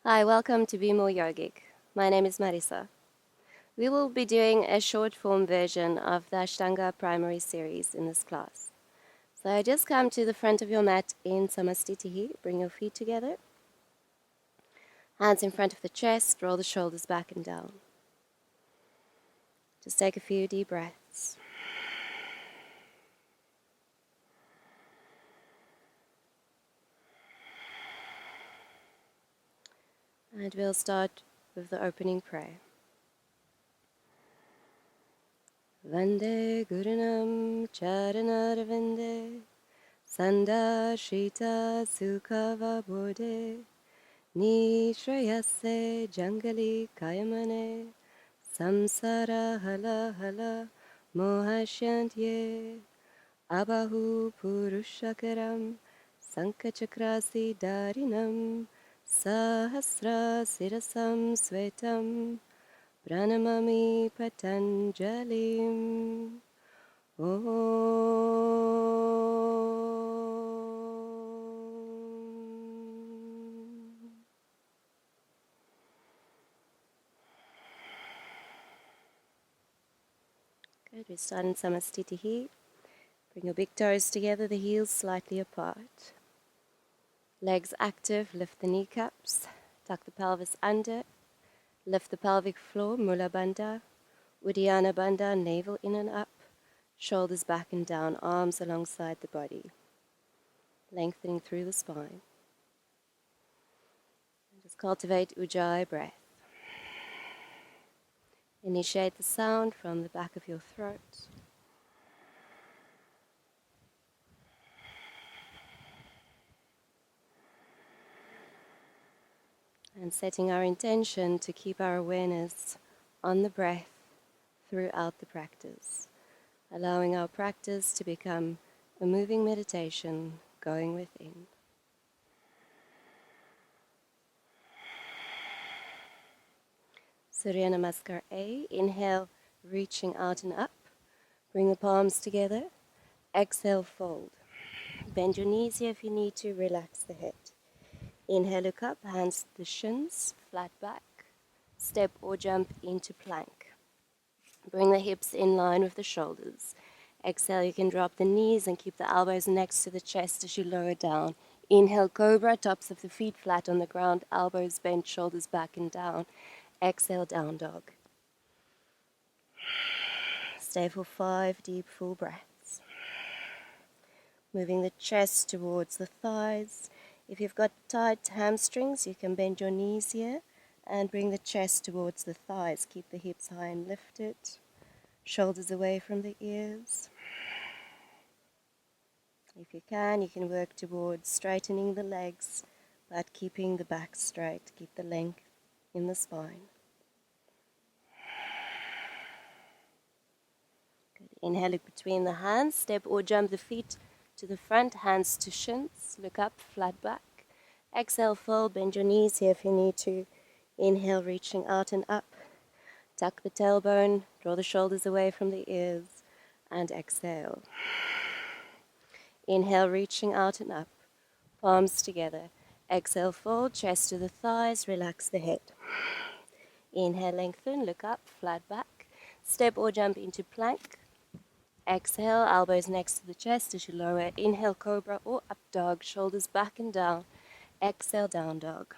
Hi, welcome to Be More Yogic. My name is Marisa. We will be doing a short form version of the Ashtanga primary series in this class. So just come to the front of your mat in Samastitihi, bring your feet together, hands in front of the chest, roll the shoulders back and down. Just take a few deep breaths. And we'll start with the opening prayer. Vande Gurunam Charanarvinde Sanda Shita Sukhava Bodhe Nishrayase Jangali Kayamane Samsara Hala Hala Mohashantye Abahu Purushakaram Sankachakrasi Darinam Sahasra Sirasam Svetam Pranamami Patanjalim Good, we start in Samastitihi. Bring your big toes together, the heels slightly apart. Legs active, lift the kneecaps, tuck the pelvis under, lift the pelvic floor, Mula Bandha, Uddiyana Bandha, navel in and up, shoulders back and down, arms alongside the body, lengthening through the spine. And just cultivate Ujjayi breath. Initiate the sound from the back of your throat. And setting our intention to keep our awareness on the breath throughout the practice, allowing our practice to become a moving meditation going within. Surya Namaskar A. Inhale, reaching out and up. Bring the palms together. Exhale, fold. Bend your knees here if you need to. Relax the head. Inhale, look up. Hands to the shins, flat back. Step or jump into plank. Bring the hips in line with the shoulders. Exhale, you can drop the knees and keep the elbows next to the chest as you lower down. Inhale, cobra, tops of the feet flat on the ground, elbows bent, shoulders back and down. Exhale, down dog. Stay for 5 deep, full breaths. Moving the chest towards the thighs. If you've got tight hamstrings, you can bend your knees here and bring the chest towards the thighs. Keep the hips high and lifted. Shoulders away from the ears. If you can work towards straightening the legs, but keeping the back straight. Keep the length in the spine. Good. Inhale, look between the hands. Step or jump the feet to the front, hands to shins. Look up, flat back. Exhale, fold, bend your knees here if you need to. Inhale, reaching out and up. Tuck the tailbone, draw the shoulders away from the ears, and exhale. Inhale, reaching out and up. Palms together. Exhale, fold, chest to the thighs, relax the head. Inhale, lengthen, look up, flat back. Step or jump into plank. Exhale, elbows next to the chest as you lower. Inhale, cobra or up dog, shoulders back and down. Exhale, down dog.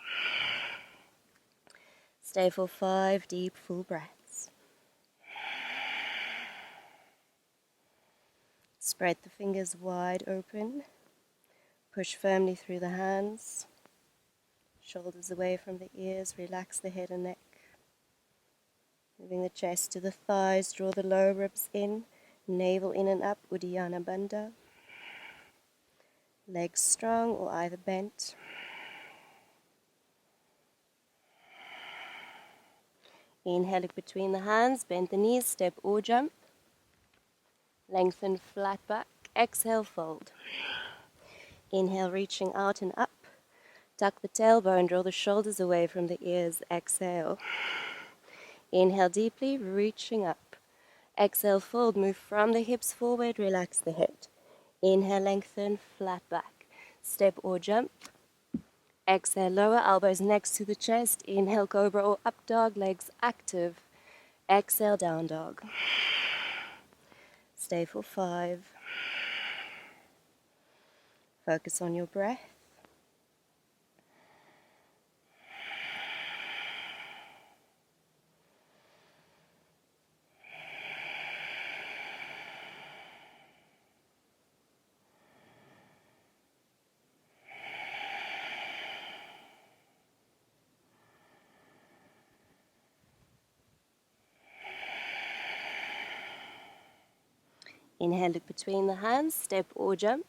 Stay for 5 deep, full breaths. Spread the fingers wide open. Push firmly through the hands. Shoulders away from the ears. Relax the head and neck. Moving the chest to the thighs. Draw the lower ribs in. Navel in and up. Uddiyana Bandha. Legs strong or either bent. Inhale, look between the hands. Bend the knees. Step or jump. Lengthen flat back. Exhale, fold. Inhale, reaching out and up. Tuck the tailbone, draw the shoulders away from the ears. Exhale. Inhale deeply, reaching up. Exhale, fold. Move from the hips forward. Relax the head. Inhale, lengthen, flat back. Step or jump. Exhale, lower elbows next to the chest. Inhale, cobra or up dog, legs active. Exhale, down dog. Stay for 5. Focus on your breath. Inhale, look between the hands, step or jump.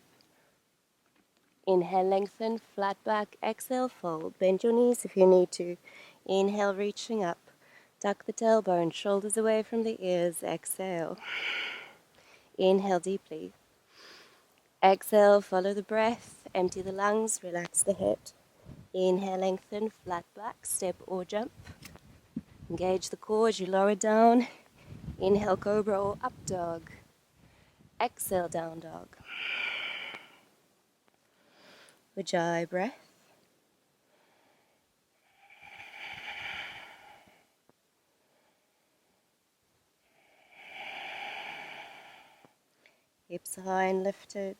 Inhale, lengthen, flat back. Exhale, fold. Bend your knees if you need to. Inhale, reaching up. Tuck the tailbone, shoulders away from the ears. Exhale. Inhale deeply. Exhale, follow the breath. Empty the lungs, relax the head. Inhale, lengthen, flat back, step or jump. Engage the core as you lower down. Inhale, cobra or up dog. Exhale, down dog. Ujjayi breath. Hips high and lifted.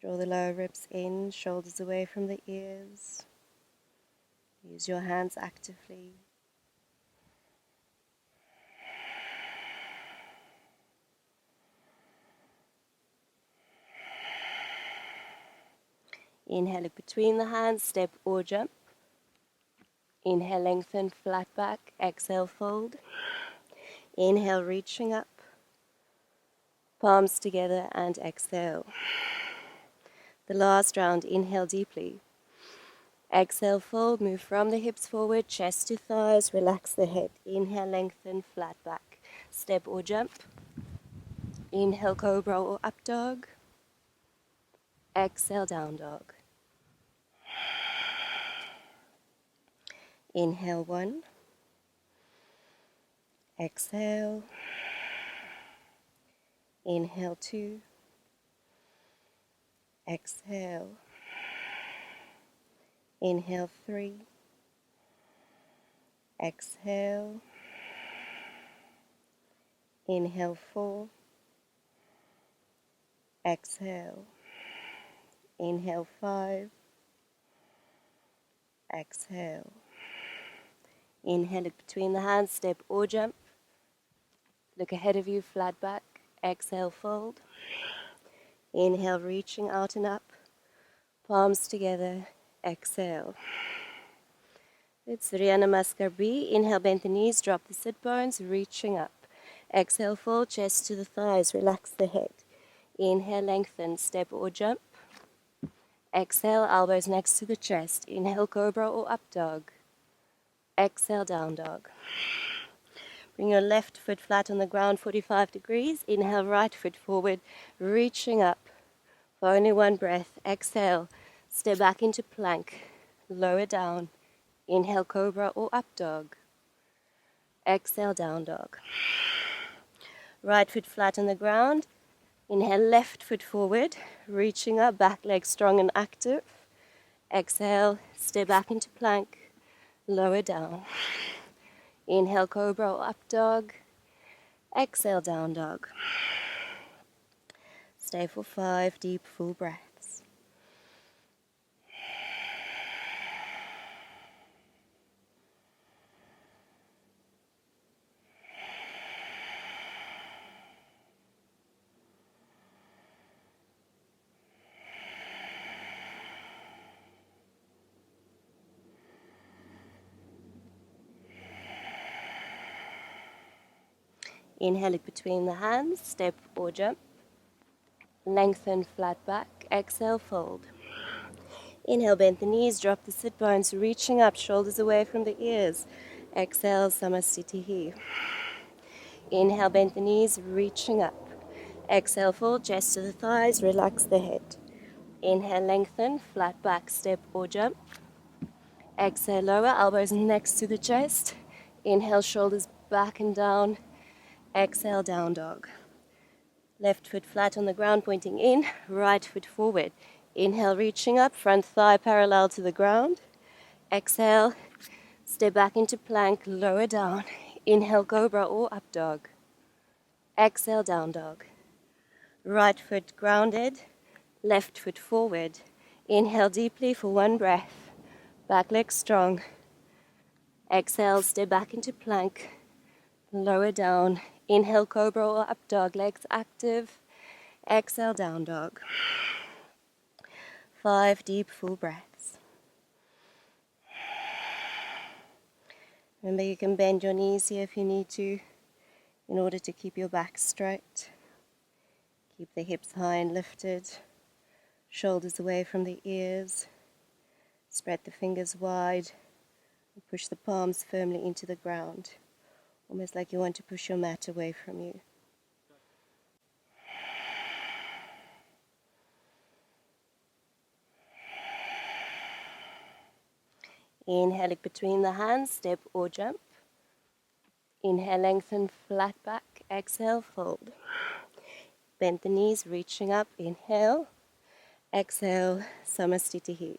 Draw the lower ribs in, shoulders away from the ears. Use your hands actively. Inhale, look between the hands, step or jump. Inhale, lengthen, flat back. Exhale, fold. Inhale, reaching up. Palms together and exhale. The last round, inhale deeply. Exhale, fold, move from the hips forward, chest to thighs, relax the head. Inhale, lengthen, flat back. Step or jump. Inhale, cobra or up dog. Exhale, down dog. Inhale 1. Exhale. Inhale 2. Exhale. Inhale 3. Exhale. Inhale 4. Exhale. Inhale 5. Exhale. Inhale, look between the hands, step or jump. Look ahead of you, flat back. Exhale, fold. Inhale, reaching out and up. Palms together. Exhale. It's Surya Namaskar B. Inhale, bend the knees, drop the sit bones, reaching up. Exhale, fold, chest to the thighs, relax the head. Inhale, lengthen, step or jump. Exhale, elbows next to the chest. Inhale, cobra or up dog. Exhale, down dog. Bring your left foot flat on the ground, 45 degrees. Inhale, right foot forward, reaching up. For only one breath. Exhale, step back into plank. Lower down. Inhale, cobra or up dog. Exhale, down dog. Right foot flat on the ground. Inhale, left foot forward, reaching up, back leg strong and active. Exhale, step back into plank, lower down. Inhale, cobra or up dog. Exhale, down dog. Stay for 5 deep, full breaths. Inhale, look between the hands, step or jump. Lengthen, flat back. Exhale, fold. Inhale, bend the knees, drop the sit bones, reaching up, shoulders away from the ears. Exhale, Samasthiti. Inhale, bend the knees, reaching up. Exhale, fold, chest to the thighs, relax the head. Inhale, lengthen, flat back, step or jump. Exhale, lower, elbows next to the chest. Inhale, shoulders back and down. Exhale, down dog. Left foot flat on the ground, pointing in, right foot forward. Inhale, reaching up, front thigh parallel to the ground. Exhale, step back into plank, lower down. Inhale, cobra or up dog. Exhale, down dog. Right foot grounded, left foot forward. Inhale deeply for one breath. Back leg strong. Exhale, step back into plank, lower down. Inhale, cobra or up dog, legs active. Exhale, down dog. 5 deep, full breaths. Remember, you can bend your knees here if you need to in order to keep your back straight. Keep the hips high and lifted, shoulders away from the ears. Spread the fingers wide and push the palms firmly into the ground, almost like you want to push your mat away from you. Inhale, look between the hands, step or jump. Inhale, lengthen, flat back. Exhale, fold. Bend the knees, reaching up. Inhale. Exhale, Samastitihi.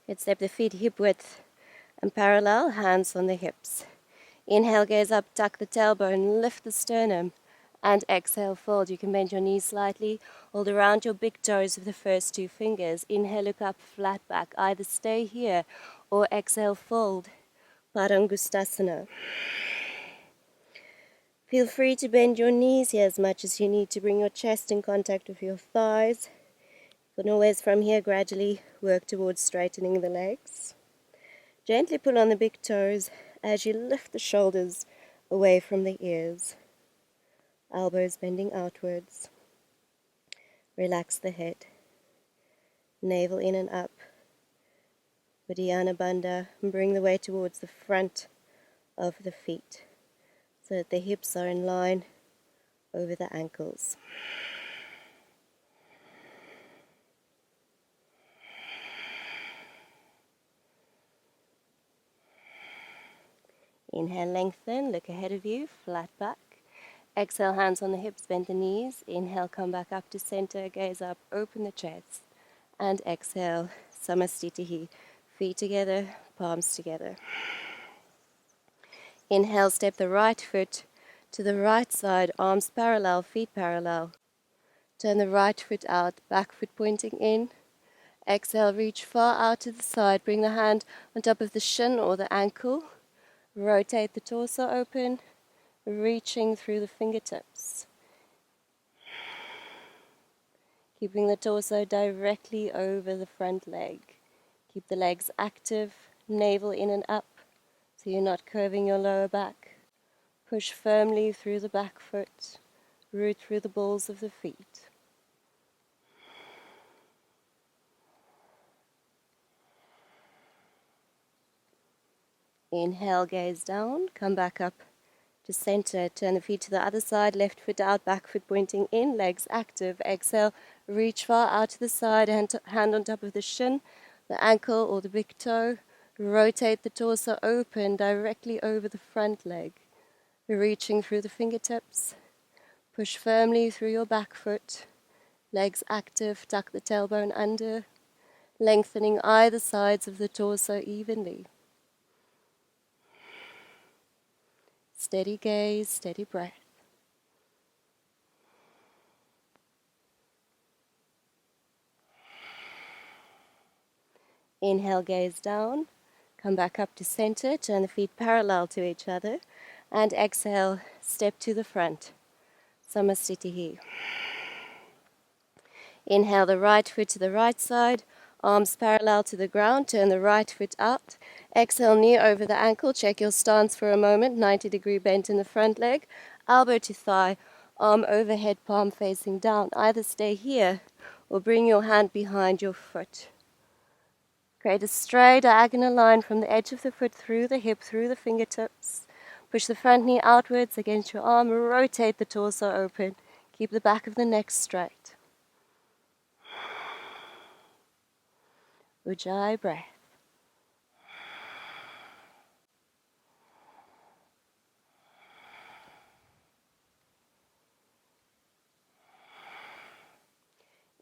Let's step the feet hip width and parallel, hands on the hips. Inhale, gaze up, tuck the tailbone, lift the sternum. And exhale, fold. You can bend your knees slightly. Hold around your big toes with the first 2 fingers. Inhale, look up, flat back. Either stay here or exhale, fold. Padangustasana. Feel free to bend your knees here as much as you need to bring your chest in contact with your thighs. You can always from here gradually work towards straightening the legs. Gently pull on the big toes as you lift the shoulders away from the ears. Elbows bending outwards. Relax the head. Navel in and up. Uddiyana Bandha. Bring the weight towards the front of the feet so that the hips are in line over the ankles. Inhale, lengthen, look ahead of you, flat back. Exhale, hands on the hips, bend the knees. Inhale, come back up to center, gaze up, open the chest. And exhale, Samastitihi. Feet together, palms together. Inhale, step the right foot to the right side, arms parallel, feet parallel. Turn the right foot out, back foot pointing in. Exhale, reach far out to the side. Bring the hand on top of the shin or the ankle. Rotate the torso open, reaching through the fingertips. Keeping the torso directly over the front leg. Keep the legs active, navel in and up, so you're not curving your lower back. Push firmly through the back foot, root through the balls of the feet. Inhale, gaze down, come back up to center. Turn the feet to the other side, left foot out, back foot pointing in, legs active. Exhale, reach far out to the side, hand on top of the shin, the ankle or the big toe. Rotate the torso open directly over the front leg, reaching through the fingertips. Push firmly through your back foot, legs active, tuck the tailbone under, lengthening either sides of the torso evenly. Steady gaze, steady breath. Inhale, gaze down. Come back up to center. Turn the feet parallel to each other. And exhale, step to the front. Samastitihi. Inhale the right foot to the right side. Arms parallel to the ground. Turn the right foot out. Exhale, knee over the ankle. Check your stance for a moment. 90-degree bend in the front leg. Elbow to thigh. Arm overhead, palm facing down. Either stay here or bring your hand behind your foot. Create a straight diagonal line from the edge of the foot through the hip, through the fingertips. Push the front knee outwards against your arm. Rotate the torso open. Keep the back of the neck straight. Ujjayi breath.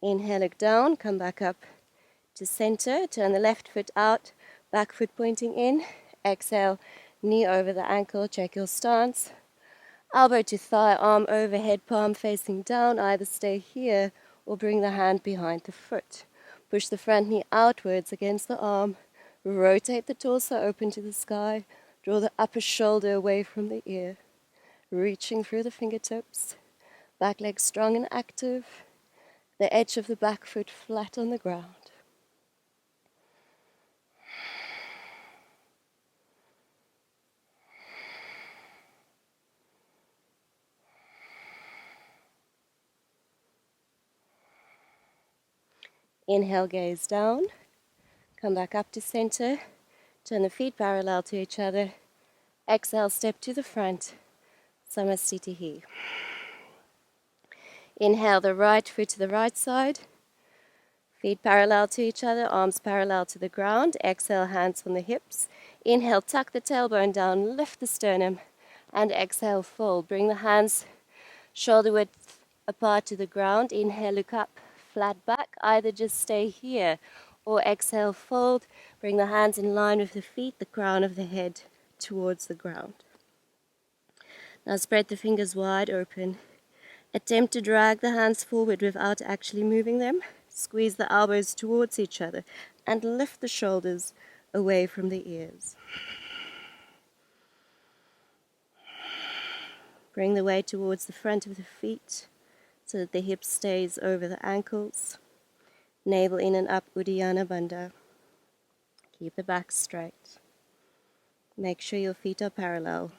Inhale, look down, come back up to center. Turn the left foot out, back foot pointing in. Exhale, knee over the ankle, check your stance. Elbow to thigh, arm overhead, palm facing down. Either stay here or bring the hand behind the foot. Push the front knee outwards against the arm. Rotate the torso open to the sky. Draw the upper shoulder away from the ear. Reaching through the fingertips. Back leg strong and active. The edge of the back foot flat on the ground. Inhale, gaze down. Come back up to center. Turn the feet parallel to each other. Exhale, step to the front. Samasthiti. Inhale the right foot to the right side. Feet parallel to each other, arms parallel to the ground. Exhale, hands on the hips. Inhale, tuck the tailbone down, lift the sternum. And exhale, fold. Bring the hands shoulder width apart to the ground. Inhale, look up, flat back. Either just stay here or exhale, fold. Bring the hands in line with the feet, the crown of the head towards the ground. Now spread the fingers wide open. Attempt to drag the hands forward without actually moving them. Squeeze the elbows towards each other and lift the shoulders away from the ears. Bring the weight towards the front of the feet so that the hip stays over the ankles. Navel in and up, Uddiyana Bandha. Keep the back straight. Make sure your feet are parallel.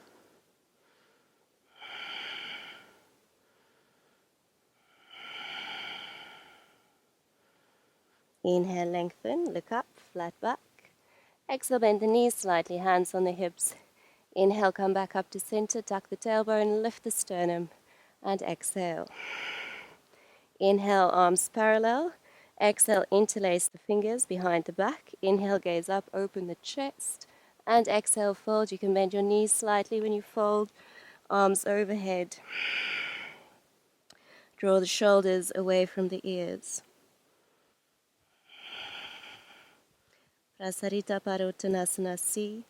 Inhale, lengthen, look up, flat back. Exhale, bend the knees slightly, hands on the hips. Inhale, come back up to center, tuck the tailbone, lift the sternum, and exhale. Inhale, arms parallel. Exhale, interlace the fingers behind the back. Inhale, gaze up, open the chest. And exhale, fold. You can bend your knees slightly when you fold. Arms overhead. Draw the shoulders away from the ears. Prasarita Padottanasana C.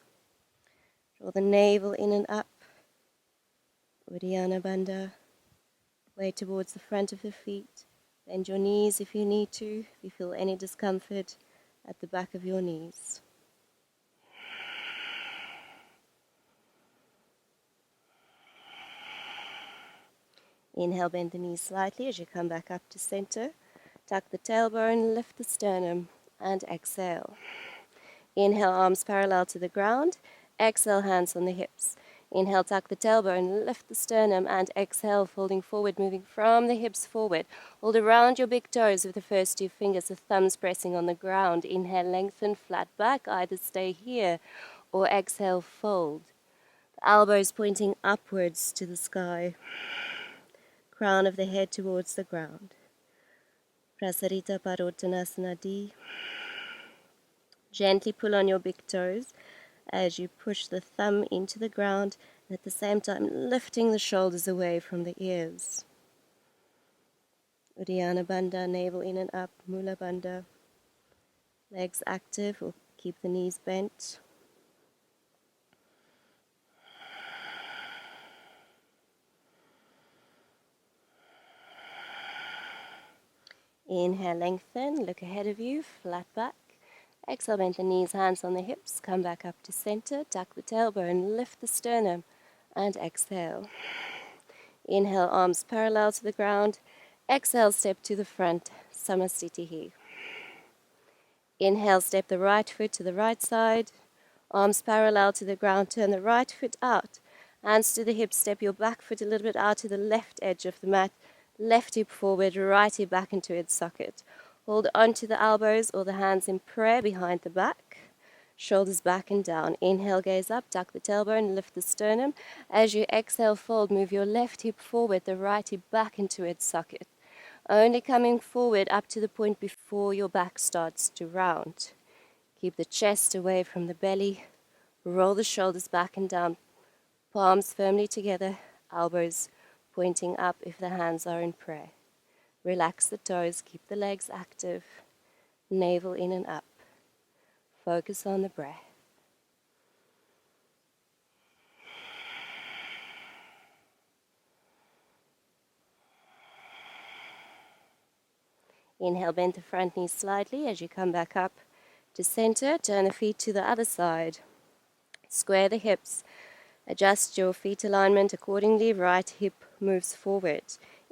Draw the navel in and up. Uddiyana Bandha. Weight towards the front of the feet. Bend your knees if you need to, if you feel any discomfort at the back of your knees. Inhale, bend the knees slightly as you come back up to center. Tuck the tailbone, lift the sternum, and exhale. Inhale, arms parallel to the ground. Exhale, hands on the hips. Inhale, tuck the tailbone, lift the sternum, and exhale, folding forward, moving from the hips forward. Hold around your big toes with the first two fingers, the thumbs pressing on the ground. Inhale, lengthen, flat back. Either stay here or exhale, fold. The elbows pointing upwards to the sky. Crown of the head towards the ground. Prasarita Padottanasana D. Gently pull on your big toes as you push the thumb into the ground, and at the same time lifting the shoulders away from the ears. Uddiyana Bandha, navel in and up, Mula Bandha. Legs active or keep the knees bent. Inhale, lengthen, look ahead of you, flat back. Exhale, bend the knees, hands on the hips, come back up to center, tuck the tailbone, lift the sternum, and exhale. Inhale, arms parallel to the ground. Exhale, step to the front, Samasthiti. Inhale, step the right foot to the right side. Arms parallel to the ground, turn the right foot out. Hands to the hips, step your back foot a little bit out to the left edge of the mat. Left hip forward, right hip back into its socket. Hold onto the elbows or the hands in prayer behind the back. Shoulders back and down. Inhale, gaze up, tuck the tailbone, lift the sternum. As you exhale, fold, move your left hip forward, the right hip back into its socket. Only coming forward up to the point before your back starts to round. Keep the chest away from the belly. Roll the shoulders back and down. Palms firmly together, elbows pointing up if the hands are in prayer. Relax the toes, keep the legs active, navel in and up. Focus on the breath. Inhale, bend the front knee slightly as you come back up to center. Turn the feet to the other side. Square the hips. Adjust your feet alignment accordingly. Right hip moves forward.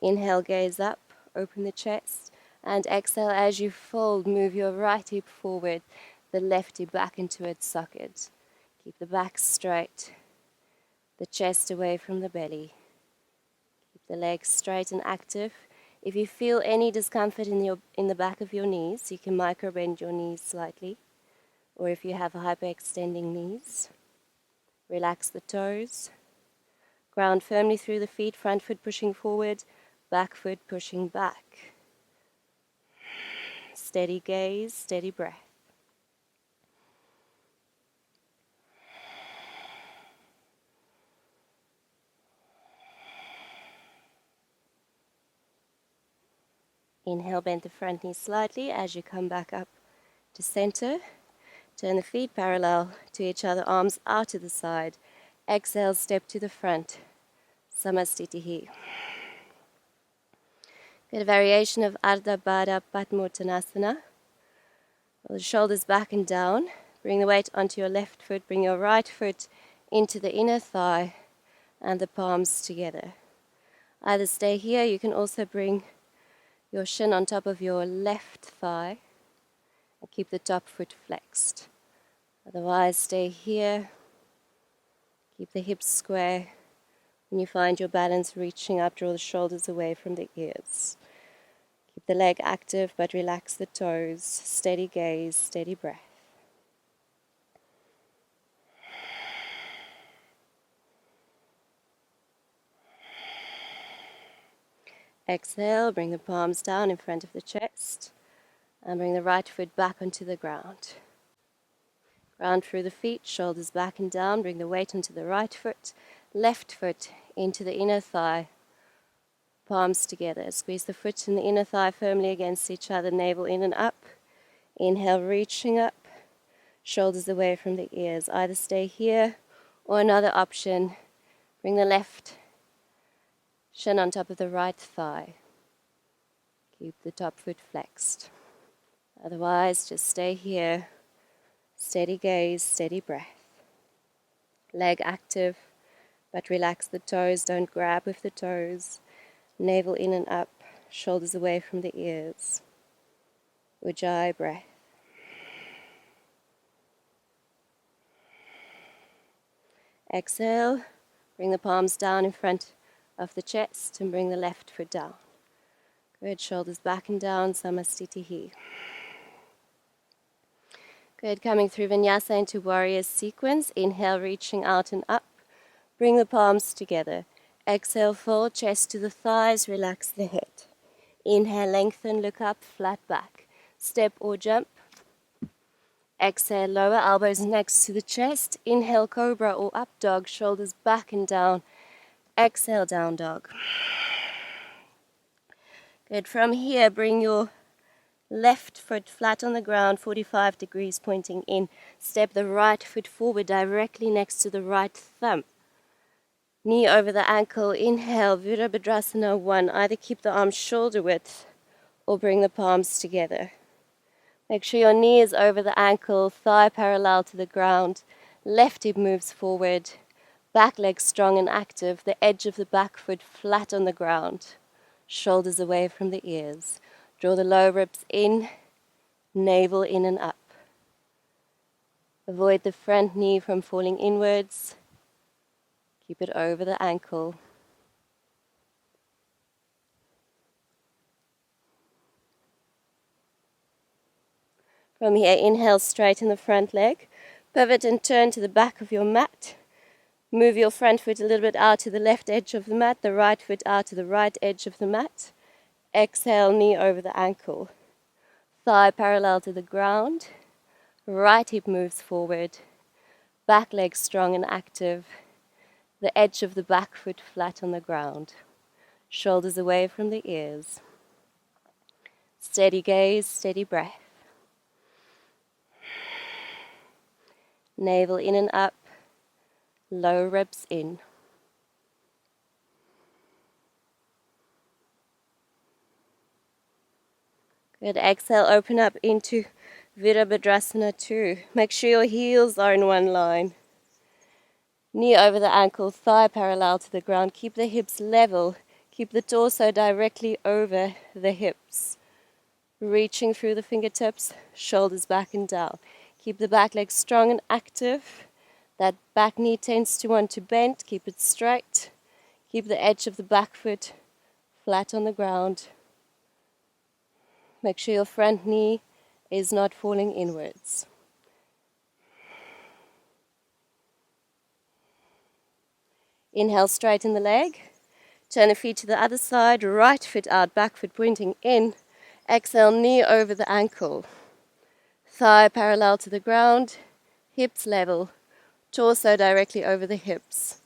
Inhale, gaze up, open the chest. And exhale as you fold, move your right hip forward, the left hip back into its socket. Keep the back straight, the chest away from the belly. Keep the legs straight and active. If you feel any discomfort in the back of your knees, you can micro bend your knees slightly. Or if you have hyperextending knees, relax the toes. Ground firmly through the feet, front foot pushing forward, back foot pushing back. Steady gaze, steady breath. Inhale, bend the front knee slightly as you come back up to center. Turn the feet parallel to each other, arms out to the side. Exhale, step to the front. Samastitihi. Good variation of Ardha Baddha Padmottanasana. Roll the shoulders back and down. Bring the weight onto your left foot. Bring your right foot into the inner thigh and the palms together. Either stay here, you can also bring your shin on top of your left thigh and keep the top foot flexed. Otherwise, stay here. Keep the hips square. When you find your balance reaching up, draw the shoulders away from the ears. Keep the leg active, but relax the toes. Steady gaze, steady breath. Exhale, bring the palms down in front of the chest. And bring the right foot back onto the ground. Ground through the feet, shoulders back and down. Bring the weight onto the right foot. Left foot into the inner thigh. Palms together. Squeeze the foot and the inner thigh firmly against each other. Navel in and up. Inhale, reaching up. Shoulders away from the ears. Either stay here or another option. Bring the left shin on top of the right thigh. Keep the top foot flexed. Otherwise, just stay here. Steady gaze, steady breath. Leg active, but relax the toes. Don't grab with the toes. Navel in and up, shoulders away from the ears. Ujjayi breath. Exhale, bring the palms down in front of the chest and bring the left foot down. Good, shoulders back and down, Samastitihi. Good, coming through Vinyasa into warrior sequence. Inhale, reaching out and up. Bring the palms together. Exhale, fold, chest to the thighs, relax the head. Inhale, lengthen, look up, flat back. Step or jump. Exhale, lower elbows next to the chest. Inhale, cobra or up dog, shoulders back and down. Exhale, down dog. Good, from here, bring your left foot flat on the ground, 45 degrees pointing in. Step the right foot forward directly next to the right thumb. Knee over the ankle. Inhale, Virabhadrasana 1. Either keep the arms shoulder width or bring the palms together. Make sure your knee is over the ankle, thigh parallel to the ground. Left hip moves forward. Back leg strong and active. The edge of the back foot flat on the ground. Shoulders away from the ears. Draw the lower ribs in, navel in and up. Avoid the front knee from falling inwards. Keep it over the ankle. From here, inhale, straighten the front leg. Pivot and turn to the back of your mat. Move your front foot a little bit out to the left edge of the mat, the right foot out to the right edge of the mat. Exhale, knee over the ankle. Thigh parallel to the ground. Right hip moves forward. Back leg strong and active. The edge of the back foot flat on the ground. Shoulders away from the ears. Steady gaze, steady breath. Navel in and up, lower ribs in. Good. Exhale, open up into Virabhadrasana 2. Make sure your heels are in one line. Knee over the ankle, thigh parallel to the ground. Keep the hips level. Keep the torso directly over the hips. Reaching through the fingertips, shoulders back and down. Keep the back leg strong and active. That back knee tends to want to bend. Keep it straight. Keep the edge of the back foot flat on the ground. Make sure your front knee is not falling inwards. Inhale, straighten the leg. Turn the feet to the other side. Right foot out, back foot pointing in. Exhale, knee over the ankle. Thigh parallel to the ground. Hips level. Torso directly over the hips.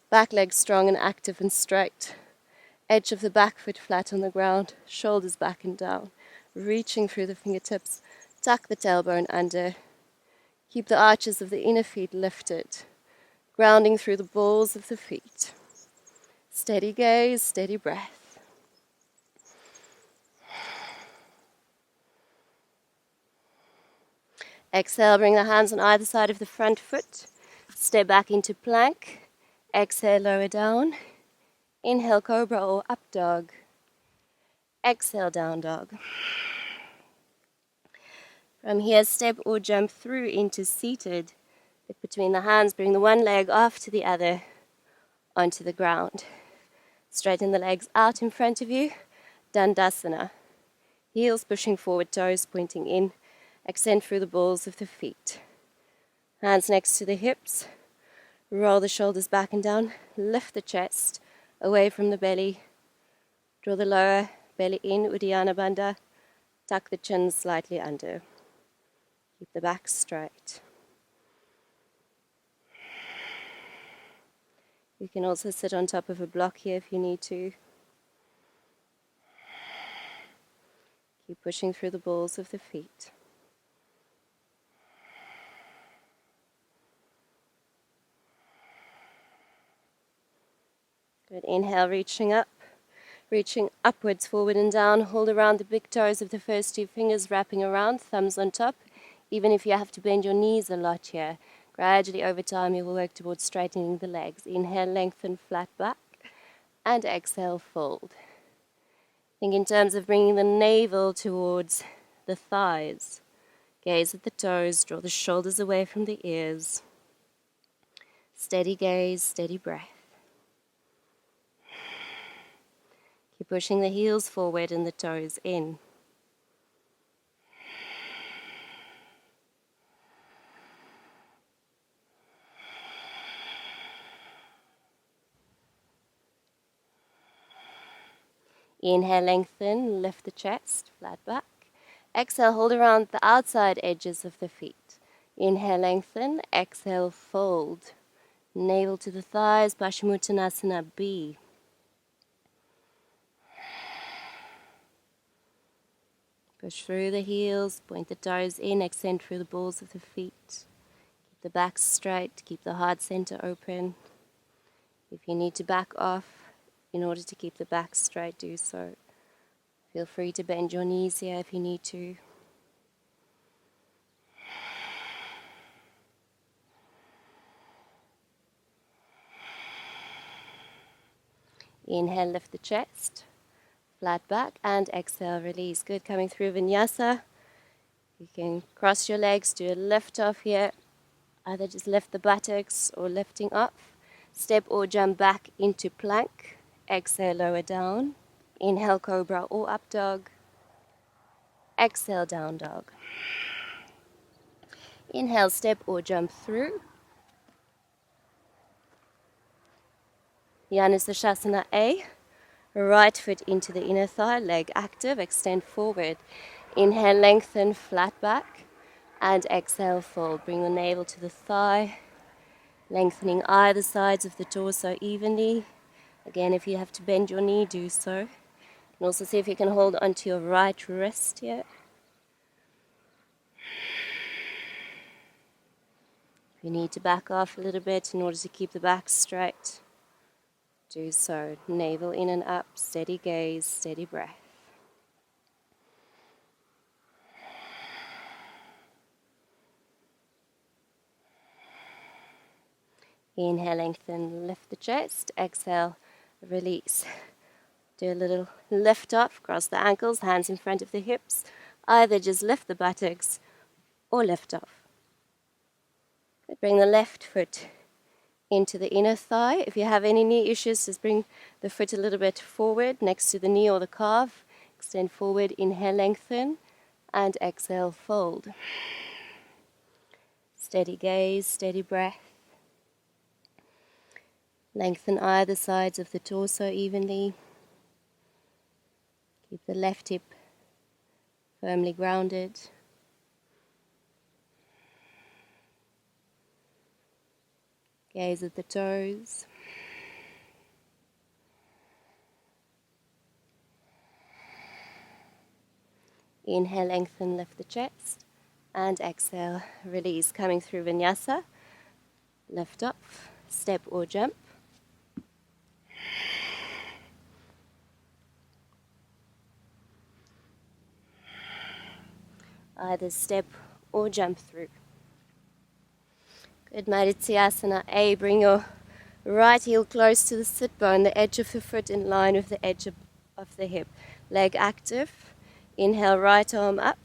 Back leg strong and active and straight. Edge of the back foot flat on the ground. Shoulders back and down. Reaching through the fingertips. Tuck the tailbone under. Keep the arches of the inner feet lifted. Grounding through the balls of the feet. Steady gaze, steady breath. Exhale, bring the hands on either side of the front foot. Step back into plank. Exhale, lower down. Inhale, cobra or up dog. Exhale, down dog. From here, step or jump through into seated. Look between the hands, bring the one leg off to the other onto the ground. Straighten the legs out in front of you. Dandasana. Heels pushing forward, toes pointing in. Extend through the balls of the feet. Hands next to the hips. Roll the shoulders back and down. Lift the chest away from the belly. Draw the lower belly in, Uddiyana Bandha. Tuck the chin slightly under. Keep the back straight. You can also sit on top of a block here if you need to. Keep pushing through the balls of the feet. Good. Inhale, reaching up. Reaching upwards, forward and down. Hold around the big toes of the first two fingers, wrapping around, thumbs on top. Even if you have to bend your knees a lot here. Gradually over time you will work towards straightening the legs. Inhale, lengthen, flat back. And exhale, fold. Think in terms of bringing the navel towards the thighs. Gaze at the toes, draw the shoulders away from the ears. Steady gaze, steady breath. Keep pushing the heels forward and the toes in. Inhale, lengthen, lift the chest, flat back. Exhale, hold around the outside edges of the feet. Inhale, lengthen, exhale, fold. Navel to the thighs, Paschimottanasana B. Push through the heels, point the toes in, extend through the balls of the feet. Keep the back straight, keep the heart center open. If you need to back off in order to keep the back straight, do so. Feel free to bend your knees here if you need to. Inhale, lift the chest, flat back, and exhale, release. Good, coming through vinyasa. You can cross your legs, do a lift off here. Either just lift the buttocks or lifting up. Step or jump back into plank. Exhale, lower down. Inhale, cobra or up dog. Exhale, down dog. Inhale, step or jump through. Janusashasana A. Right foot into the inner thigh, leg active, extend forward. Inhale, lengthen, flat back. And exhale, fold. Bring the navel to the thigh. Lengthening either sides of the torso evenly. Again, if you have to bend your knee, do so. And also see if you can hold onto your right wrist here. If you need to back off a little bit in order to keep the back straight, do so. Navel in and up, steady gaze, steady breath. Inhale, lengthen, lift the chest. Exhale, release. Do a little lift off, cross the ankles, hands in front of the hips. Either just lift the buttocks or lift off. Bring the left foot into the inner thigh. If you have any knee issues, just bring the foot a little bit forward next to the knee or the calf. Extend forward, inhale, lengthen, and exhale, fold. Steady gaze, steady breath. Lengthen either sides of the torso evenly. Keep the left hip firmly grounded. Gaze at the toes. Inhale, lengthen, lift the chest. And exhale, release. Coming through vinyasa. Lift up, step or jump. Either step or jump through. Good, Marisa. A, bring your right heel close to the sit bone, the edge of the foot in line with the edge of the hip. Leg active. Inhale, right arm up.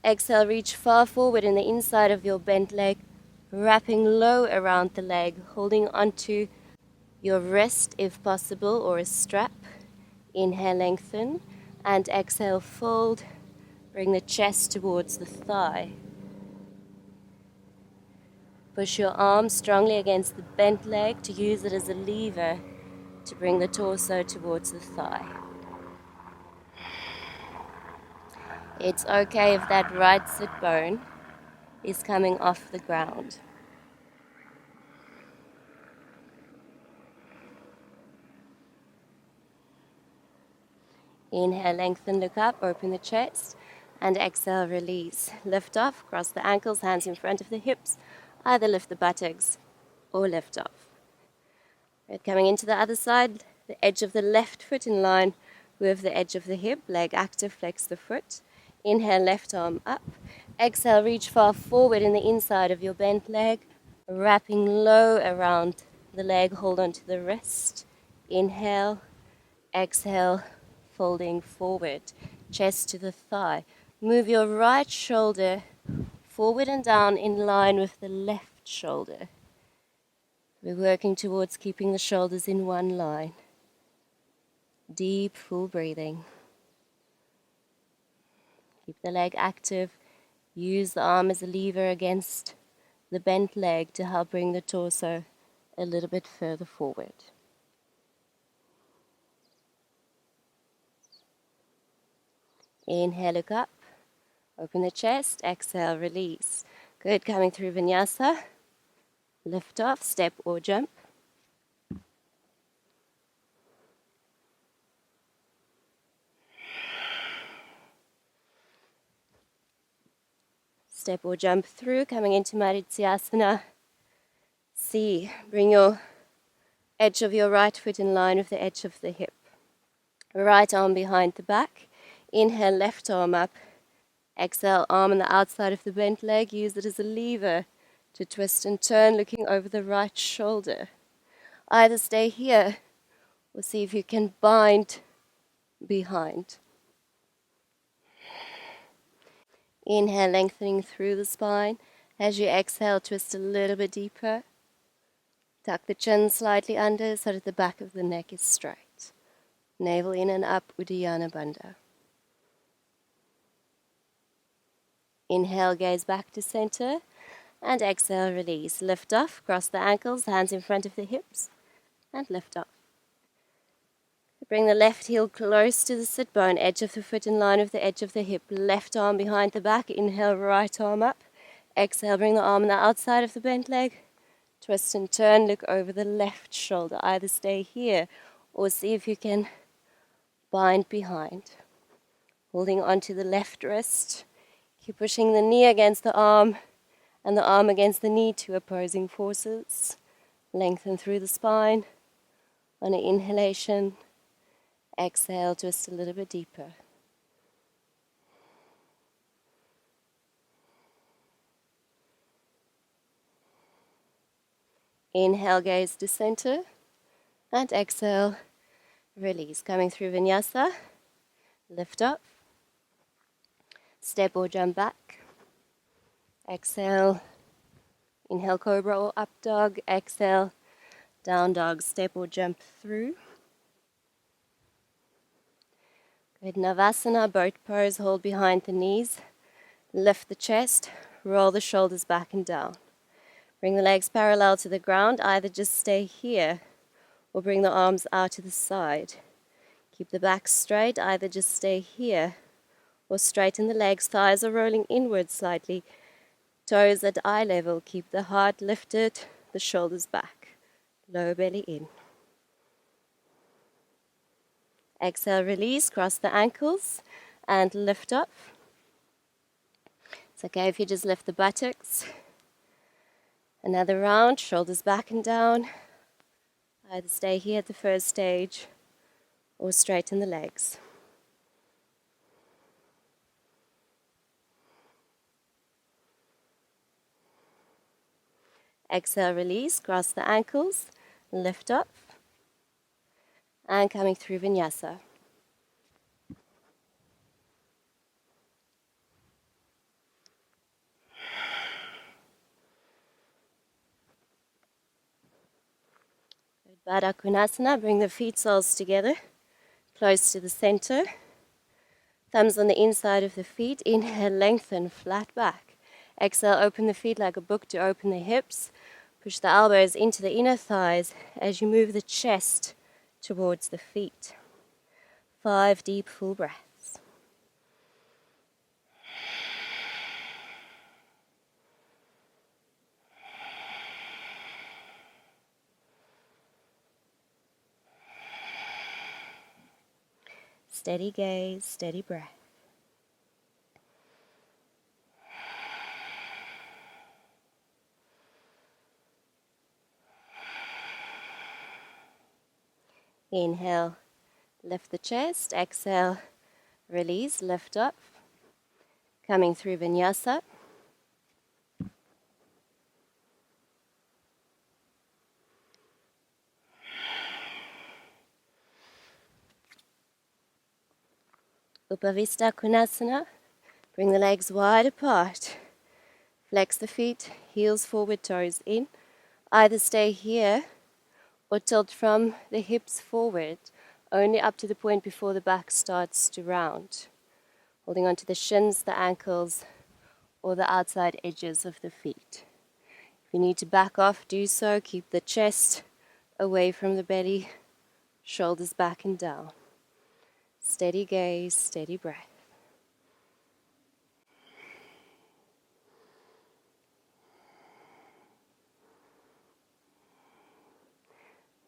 Exhale, reach far forward in the inside of your bent leg, wrapping low around the leg, holding onto your wrist if possible or a strap. Inhale, lengthen, and exhale, fold. Bring the chest towards the thigh. Push your arm strongly against the bent leg to use it as a lever to bring the torso towards the thigh. It's okay if that right sit bone is coming off the ground. Inhale, lengthen, look up, open the chest, and exhale, release. Lift off, cross the ankles, hands in front of the hips. Either lift the buttocks or lift off. Right, coming into the other side, the edge of the left foot in line with the edge of the hip, leg active, flex the foot. Inhale, left arm up. Exhale, reach far forward in the inside of your bent leg, wrapping low around the leg, hold onto the wrist. Inhale, exhale, folding forward, chest to the thigh. Move your right shoulder forward and down in line with the left shoulder. We're working towards keeping the shoulders in one line. Deep, full breathing. Keep the leg active. Use the arm as a lever against the bent leg to help bring the torso a little bit further forward. Inhale, look up. Open the chest. Exhale, release. Good, coming through vinyasa. Lift off, step or jump. Step or jump through, coming into Marisa. C, bring your edge of your right foot in line with the edge of the hip. Right arm behind the back. Inhale, left arm up. Exhale, arm on the outside of the bent leg. Use it as a lever to twist and turn, looking over the right shoulder. Either stay here or see if you can bind behind. Inhale, lengthening through the spine. As you exhale, twist a little bit deeper. Tuck the chin slightly under so that the back of the neck is straight. Navel in and up, Uddiyana Bandha. Inhale, gaze back to center. And exhale, release. Lift off, cross the ankles, hands in front of the hips. And lift off. Bring the left heel close to the sit bone, edge of the foot in line with the edge of the hip. Left arm behind the back. Inhale, right arm up. Exhale, bring the arm on the outside of the bent leg. Twist and turn, look over the left shoulder. Either stay here or see if you can bind behind. Holding onto the left wrist. Keep pushing the knee against the arm and the arm against the knee, two opposing forces. Lengthen through the spine. On an inhalation, exhale, twist a little bit deeper. Inhale, gaze to center. And exhale, release. Coming through vinyasa. Lift up. Step or jump back. Exhale. Inhale, cobra or up dog. Exhale, down dog. Step or jump through. Good. Navasana, boat pose. Hold behind the knees. Lift the chest. Roll the shoulders back and down. Bring the legs parallel to the ground. Either just stay here or bring the arms out to the side. Keep the back straight. Either just stay here or straighten the legs. Thighs are rolling inward slightly. Toes at eye level. Keep the heart lifted, the shoulders back. Lower belly in. Exhale, release. Cross the ankles and lift up. It's okay if you just lift the buttocks. Another round, shoulders back and down. Either stay here at the first stage or straighten the legs. Exhale, release, cross the ankles, lift up, and coming through vinyasa. Baddha Konasana, bring the feet soles together, close to the center. Thumbs on the inside of the feet. Inhale, lengthen, flat back. Exhale, open the feet like a book to open the hips. Push the elbows into the inner thighs as you move the chest towards the feet. 5 deep, full breaths. Steady gaze, steady breath. Inhale, lift the chest. Exhale, release, lift up. Coming through vinyasa. Upavista Konasana. Bring the legs wide apart. Flex the feet, heels forward, toes in. Either stay here or tilt from the hips forward, only up to the point before the back starts to round. Holding onto the shins, the ankles, or the outside edges of the feet. If you need to back off, do so. Keep the chest away from the belly, shoulders back and down. Steady gaze, steady breath.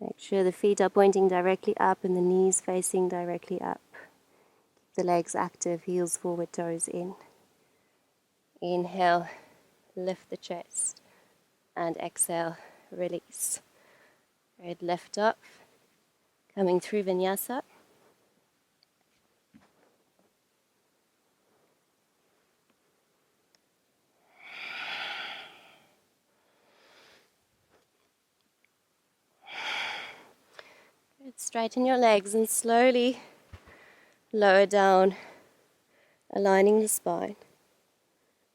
Make sure the feet are pointing directly up and the knees facing directly up. Keep the legs active, heels forward, toes in. Inhale, lift the chest. And exhale, release. Right, lift up. Coming through vinyasa. Good. Straighten your legs and slowly lower down, aligning the spine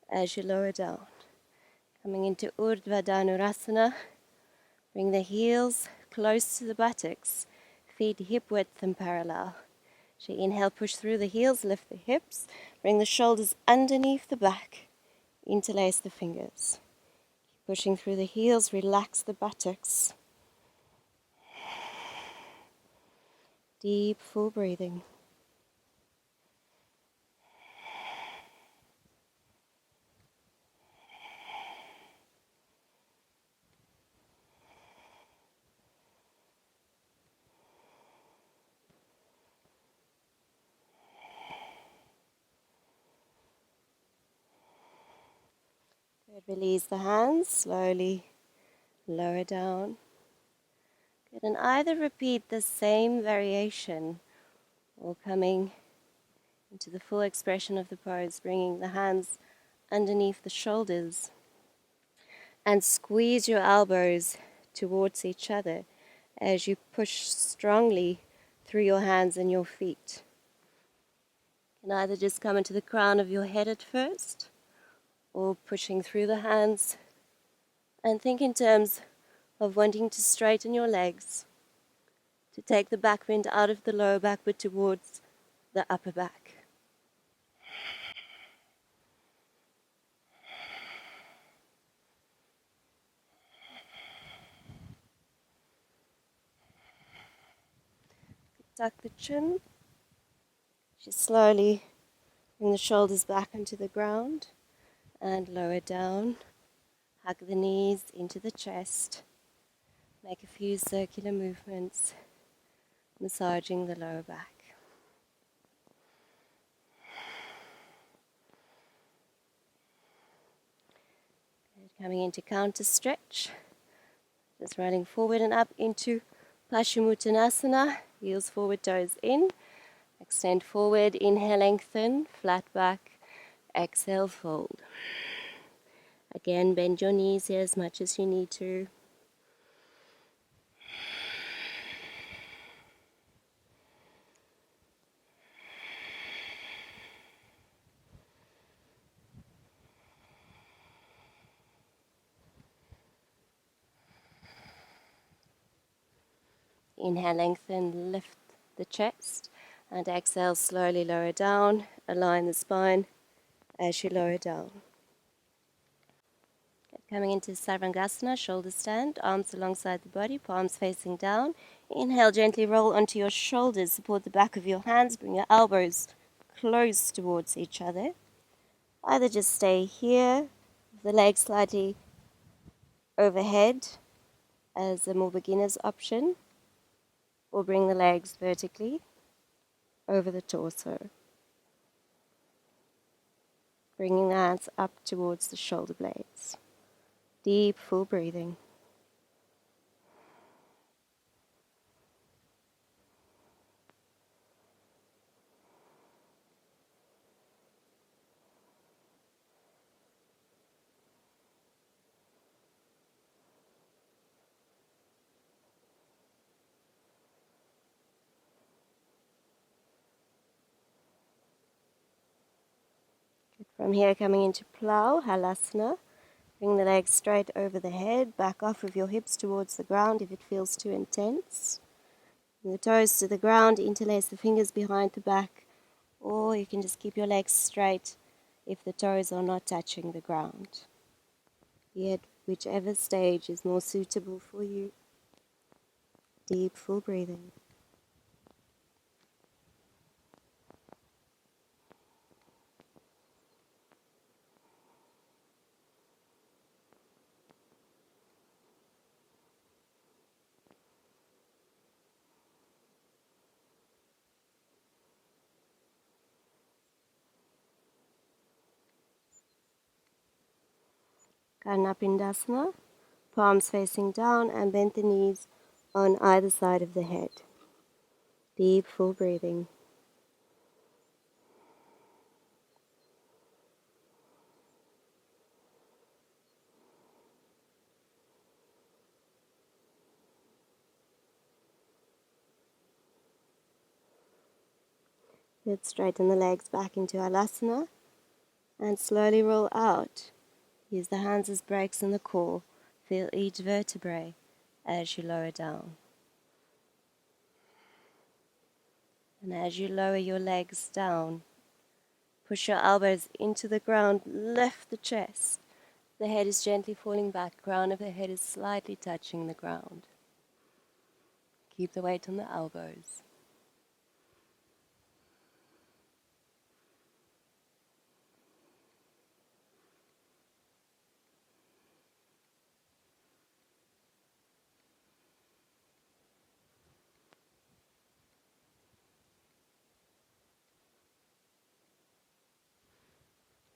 as you lower down. Coming into Urdhva Dhanurasana. Bring the heels close to the buttocks, feet hip width and parallel. As you inhale, push through the heels, lift the hips, bring the shoulders underneath the back, interlace the fingers. Pushing through the heels, relax the buttocks. Deep, full breathing. Release the hands, slowly lower down. Good, and either repeat the same variation or coming into the full expression of the pose, bringing the hands underneath the shoulders and squeeze your elbows towards each other as you push strongly through your hands and your feet. You can either just come into the crown of your head at first or pushing through the hands, and think in terms of wanting to straighten your legs, to take the back bend out of the lower back but towards the upper back. Tuck the chin. Just slowly bring the shoulders back into the ground and lower down. Hug the knees into the chest. Make a few circular movements, massaging the lower back. Coming into counter stretch. Just rolling forward and up into Paschimottanasana. Heels forward, toes in. Extend forward, inhale, lengthen, flat back. Exhale, fold. Again, bend your knees here as much as you need to. Inhale, lengthen, lift the chest. And exhale, slowly lower down. Align the spine as you lower down. Coming into Sarvangasana, shoulder stand, arms alongside the body, palms facing down. Inhale, gently roll onto your shoulders, support the back of your hands, bring your elbows close towards each other. Either just stay here, the legs slightly overhead as a more beginner's option, or bring the legs vertically over the torso, bringing the hands up towards the shoulder blades. Deep, full breathing. From here, coming into Plow, Halasana. Bring the legs straight over the head, back off with your hips towards the ground if it feels too intense. Bring the toes to the ground, interlace the fingers behind the back, or you can just keep your legs straight if the toes are not touching the ground. Be at whichever stage is more suitable for you. Deep, full breathing. Karnapindasana, palms facing down and bend the knees on either side of the head. Deep, full breathing. Let's straighten the legs back into Halasana and slowly roll out. Use the hands as brakes in the core. Feel each vertebrae as you lower down. And as you lower your legs down, push your elbows into the ground, lift the chest. The head is gently falling back, crown of the head is slightly touching the ground. Keep the weight on the elbows.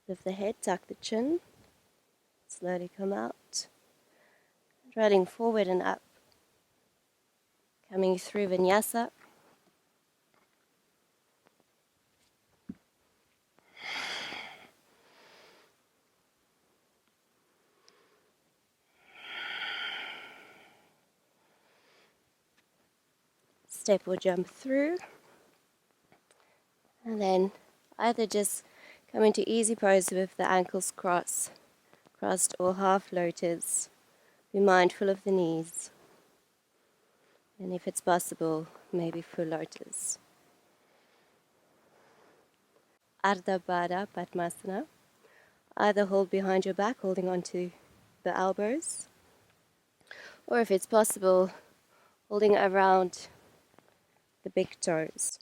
Lift the head, tuck the chin. slowly come out, rolling forward and up, coming through vinyasa. Step or jump through, and then either just come into easy pose with the ankles crossed or half lotus. Be mindful of the knees, and if it's possible, maybe full lotus. Ardha Baddha Padmasana. Either hold behind your back, holding onto the elbows, or if it's possible, holding around the big toes.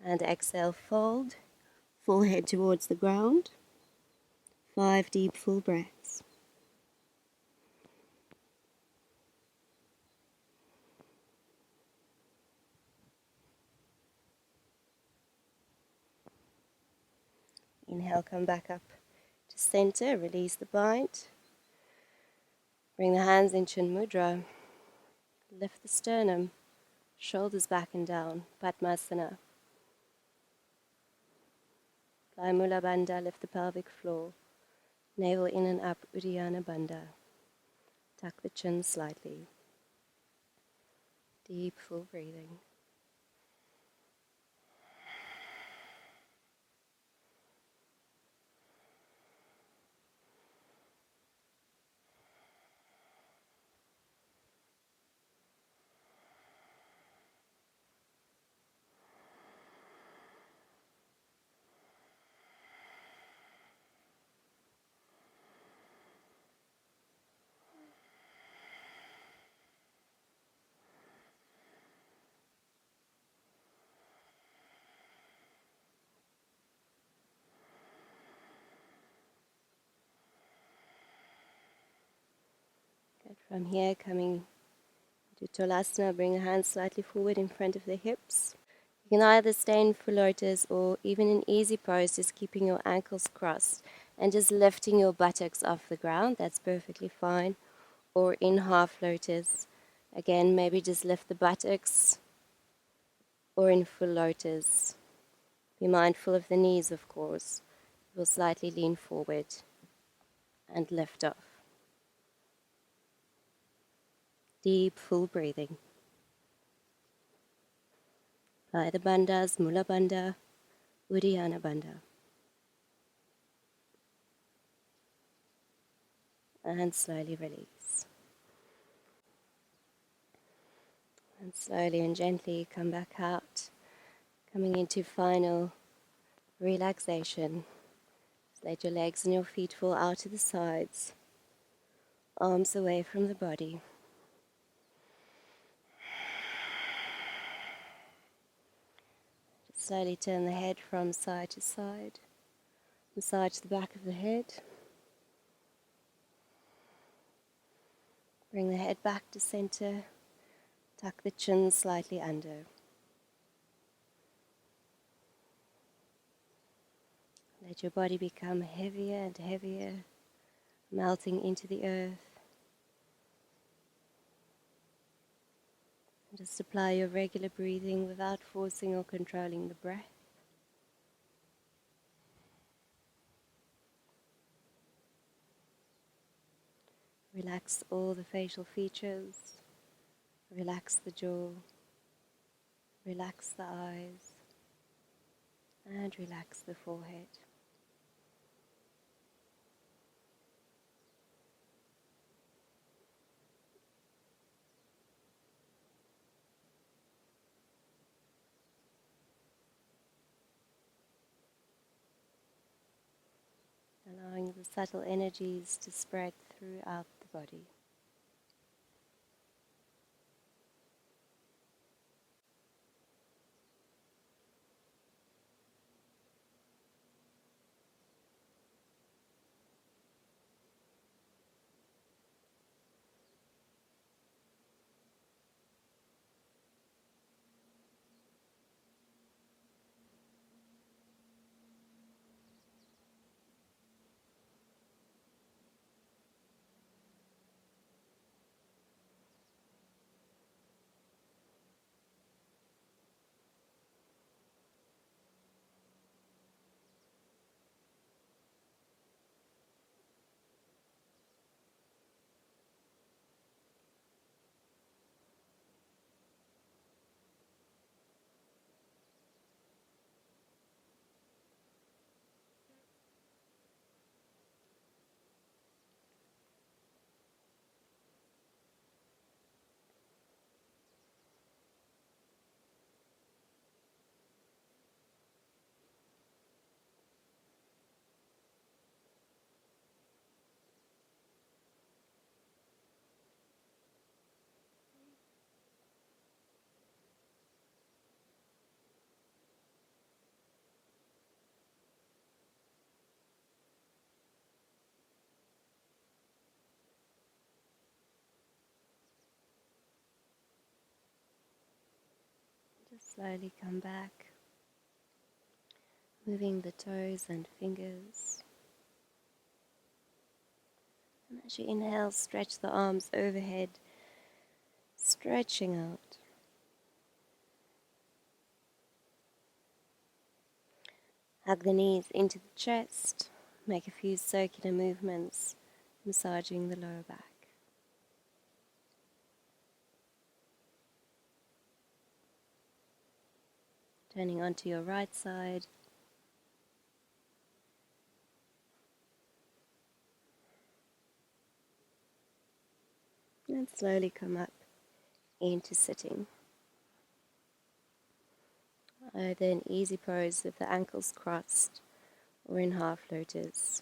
And exhale, fold, full head towards the ground. 5 deep full breaths. Inhale, come back up to center, release the bind. Bring the hands in Chin Mudra. Lift the sternum, shoulders back and down, Padmasana. Fly Mula Bandha, lift the pelvic floor. Navel in and up, Uddiyana Bandha. Tuck the chin slightly. Deep, full breathing. Good. From here, coming to Tolasana, bring the hands slightly forward in front of the hips. You can either stay in full lotus or even in easy pose, just keeping your ankles crossed and just lifting your buttocks off the ground. That's perfectly fine. Or in half lotus. Again, maybe just lift the buttocks, or in full lotus. Be mindful of the knees, of course. We'll slightly lean forward and lift off. Deep, full breathing. By the bandhas, Mula Bandha, Uddiyana Bandha. And slowly release. And slowly and gently come back out, coming into final relaxation. Just let your legs and your feet fall out to the sides, arms away from the body. Just slowly turn the head from side to side, massage the back of the head. Bring the head back to center, tuck the chin slightly under. Let your body become heavier and heavier, melting into the earth. And just apply your regular breathing without forcing or controlling the breath. Relax all the facial features. Relax the jaw. Relax the eyes. And relax the forehead. Allowing the subtle energies to spread throughout the body. Slowly come back, moving the toes and fingers. And as you inhale, stretch the arms overhead, stretching out. Hug the knees into the chest. Make a few circular movements, massaging the lower back. Turning onto your right side. And slowly come up into sitting. Either in easy pose with the ankles crossed or in half lotus.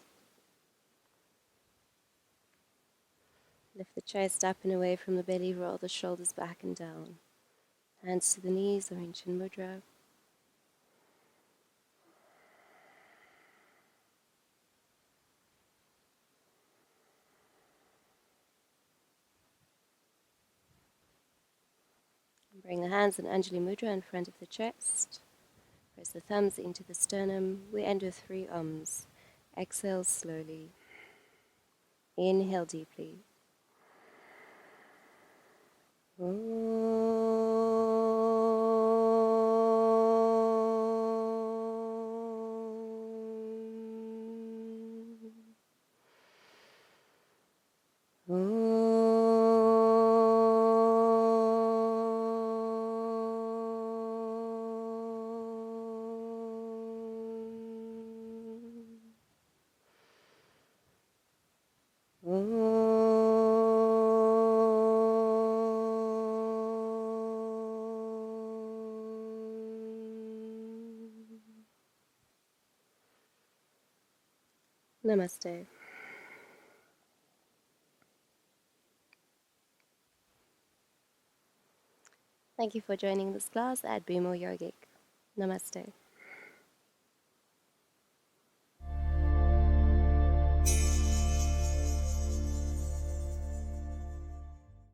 Lift the chest up and away from the belly, roll the shoulders back and down. Hands to the knees or in Chin Mudra. Bring the hands in Anjali Mudra in front of the chest. Press the thumbs into the sternum. We end with 3 ums. Exhale slowly. Inhale deeply. Namaste. Thank you for joining this class at Bimo Yogic. Namaste.